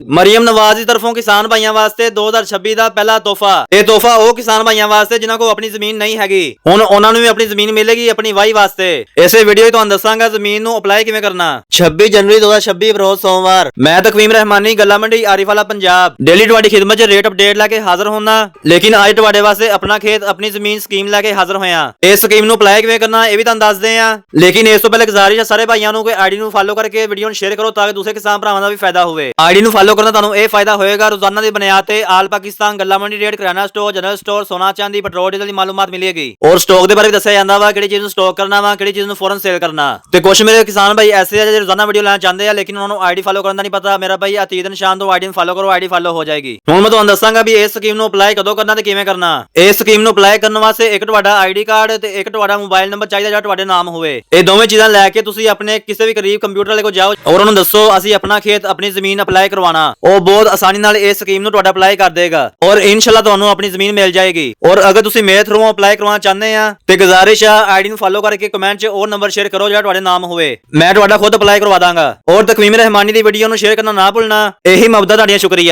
ਮਰੀਮ ਨਵਾਜ਼ ਦੀ ਤਰਫੋਂ ਕਿਸਾਨ ਭਾਈਆਂ ਵਾਸਤੇ 2026 ਦਾ ਪਹਿਲਾ ਤੋਹਫਾ। ਇਹ ਤੋਹਫਾ ਉਹ ਕਿਸਾਨ ਭਾਈਆਂ ਵਾਸਤੇ ਜਿਨ੍ਹਾਂ ਕੋਲ ਆਪਣੀ ਜ਼ਮੀਨ ਨਹੀਂ ਹੈਗੀ, ਹੁਣ ਉਹਨਾਂ ਨੂੰ ਵੀ ਆਪਣੀ ਜ਼ਮੀਨ ਮਿਲੇਗੀ ਆਪਣੀ ਵਾਹੀ ਵਾਸਤੇ। ਇਸੇ ਵੀਡੀਓ 'ਚ ਤੁਹਾਨੂੰ ਦੱਸਾਂਗਾ ਜ਼ਮੀਨ ਨੂੰ ਅਪਲਾਈ ਕਿਵੇਂ ਕਰਨਾ। 26 ਜਨਵਰੀ 2026 ਰੋਜ਼ ਸੋਮਵਾਰ। ਮੈਂ ਤਕਵੀਮ ਰਹਿਮਾਨੀ, ਗੱਲਾਂ ਮੰਡੀ ਆਰਿਫਵਾਲਾ ਪੰਜਾਬ, ਡੇਲੀ ਤੁਹਾਡੀ ਖਿਦਮਤ 'ਚ ਰੇਟ ਅਪਡੇਟ ਲੈ ਕੇ ਹਾਜ਼ਰ ਹੋਣਾ। ਲੇਕਿਨ ਅੱਜ ਤੁਹਾਡੇ ਵਾਸਤੇ ਆਪਣਾ ਖੇਤ ਆਪਣੀ ਜ਼ਮੀਨ ਸਕੀਮ ਲੈ ਕੇ ਹਾਜ਼ਰ ਹੋਇਆ। ਇਸ ਸਕੀਮ ਨੂੰ ਅਪਲਾਈ ਕਿਵੇਂ ਕਰਨਾ ਇਹ ਵੀ ਤੁਹਾਨੂੰ ਦੱਸਦੇ ਆ। ਲੇਕਿਨ ਇਸ ਤੋਂ ਪਹਿਲੇ ਗੁਜ਼ਾਰਿਸ਼ ਹੈ ਸਾਰੇ ਭਾਈਆਂ ਨੂੰ ਕਿ ਆਈਡੀ ਨੂੰ ਫਾਲੋ ਕਰਕੇ ਵੀਡੀਓ ਨੂੰ ਸ਼ੇਅਰ ਕਰੋ ਤਾਂ ਕਿ ਦੂਸਰੇ ਕਿਸਾਨ ਭਰਾਵਾਂ ਦਾ ਵੀ ਫਾਇਦਾ ਹੋਵੇ। ਆਈਡੀ ਨੂੰ ਫਾਲੋ ਕਰਨਾ ਤੁਹਾਨੂੰ ਇਹ ਫਾਇਦਾ ਹੋਏਗਾ, ਰੋਜ਼ਾਨਾ ਦੀ ਬੁਨਿਆਦ ਤੇ ਆਲ ਪਾਕਿਸਤਾਨ ਗੱਲਾਂ ਮੰਡੀ ਰੇਟ, ਕਰਿਆਨਾ ਸਟੋਰ, ਜਨਰਲ ਸਟੋਰ, ਸੋਨਾ ਚਾਂਦੀ, ਪੈਟਰੋਲ ਡੀਜ਼ਲ ਦੀ ਮਾਲੂਮਾਤ ਮਿਲੇਗੀ। ਔਰ ਸਟਾਕ ਦੇ ਬਾਰੇ ਵੀ ਦੱਸਿਆ ਜਾਂਦਾ ਵਾ, ਕਿਹੜੀ ਚੀਜ਼ ਨੂੰ ਸਟਾਕ ਕਰਨਾ ਵਾ, ਕਿਹੜੀ ਚੀਜ਼ ਨੂੰ ਫੌਰਨ ਸੇਲ ਕਰਨਾ। ਤੇ ਕੁਝ ਮੇਰੇ ਕਿਸਾਨ ਭਾਈ ਐਸੇ ਆ ਜਿਹੜੇ ਰੋਜ਼ਾਨਾ ਵੀਡੀਓ ਲੈਣਾ ਚਾਹੁੰਦੇ ਆ ਲੇਕਿਨ ਉਹਨਾਂ ਨੂੰ ਆਈਡੀ ਫਾਲੋ ਕਰਨ ਦਾ ਨਹੀਂ ਪਤਾ। ਮੇਰਾ ਭਾਈ ਅਤੀਤ ਨਿਸ਼ਾਨ ਤੋਂ ਆਈਡੀ ਨੂੰ ਫਾਲੋ ਕਰੋ, ਆਈਡੀ ਫਾਲੋ ਹੋ ਜਾਏਗੀ। ਹੁਣ ਮੈਂ ਤੁਹਾਨੂੰ ਦੱਸਾਂਗਾ ਵੀ ਇਸ ਸਕੀਮ ਨੂੰ ਅਪਲਾਈ ਕਦੋਂ ਕਰਨਾ ਤੇ ਕਿਵੇਂ ਕਰਨਾ। ਇਸ ਸਕੀਮ ਨੂੰ ਅਪਲਾਈ ਕਰਨ ਵਾਸਤੇ ਇੱਕ ਤੁਹਾਡਾ ਆਈਡੀ ਕਾਰਡ ਤੇ ਇੱਕ ਤੁਹਾਡਾ ਮੋਬਾਈਲ ਨੰਬਰ ਚਾਹੀਦਾ ਜਿਹੜਾ ਤੁਹਾਡੇ ਨਾਮ ਹੋਵੇ। ਇਹ ਦੋਵੇਂ ਚੀਜ਼ਾਂ ਲੈ ਕੇ ਤੁਸੀਂ ਆਪਣੇ ਕਿਸੇ ਵੀ ਕਰੀਬ ਕੰਪਿਊਟਰ ਵਾਲੇ ਕੋਲ ਜਾਓ ਔਰ ਉਹਨਾਂ ਨੂੰ ਦੱਸੋ ਅਸੀਂ ਆਪਣਾ ਖੇਤ ਆਪਣੀ ਜ਼ਮੀਨ ਅਪਲਾਈ ਕਰਵਾਉਣਾ। ਉਹ ਬਹੁਤ ਆਸਾਨੀ ਨਾਲ ਇਸ ਸਕੀਮ ਨੂੰ ਤੁਹਾਡਾ ਅਪਲਾਈ ਕਰ ਦੇਗਾ ਔਰ ਇਨਸ਼ਾਅੱਲਾ ਤੁਹਾਨੂੰ ਆਪਣੀ ਜ਼ਮੀਨ ਮਿਲ ਜਾਏਗੀ। ਔਰ ਅਗਰ ਤੁਸੀਂ ਮੇਰੇ ਥਰੂ ਅਪਲਾਈ ਕਰਵਾਉਣਾ ਚਾਹੁੰਦੇ ਆ ਤੇ ਗੁਜ਼ਾਰਿਸ਼ ਆ ਆਈਡੀ ਨੂੰ ਫਾਲੋ ਕਰਕੇ ਕਮੈਂਟ 'ਚ ਉਹ ਨੰਬਰ ਸ਼ੇਅਰ ਕਰੋ ਜਿਹੜਾ ਤੁਹਾਡੇ ਨਾਮ ਹੋਵੇ, ਮੈਂ ਤੁਹਾਡਾ ਖੁਦ ਅਪਲਾਈ ਕਰਵਾ ਦਾਂਗਾ। ਔਰ ਤਕਵੀਮ ਰਹਿਮਾਨੀ ਦੀ ਵੀਡੀਓ ਨੂੰ ਸ਼ੇਅਰ ਕਰਨਾ ਨਾ ਭੁੱਲਣਾ। ਇਹੀ ਮਬਦਾ ਤੁਹਾਡੀਆਂ ਸ਼ੁਕਰੀਆ।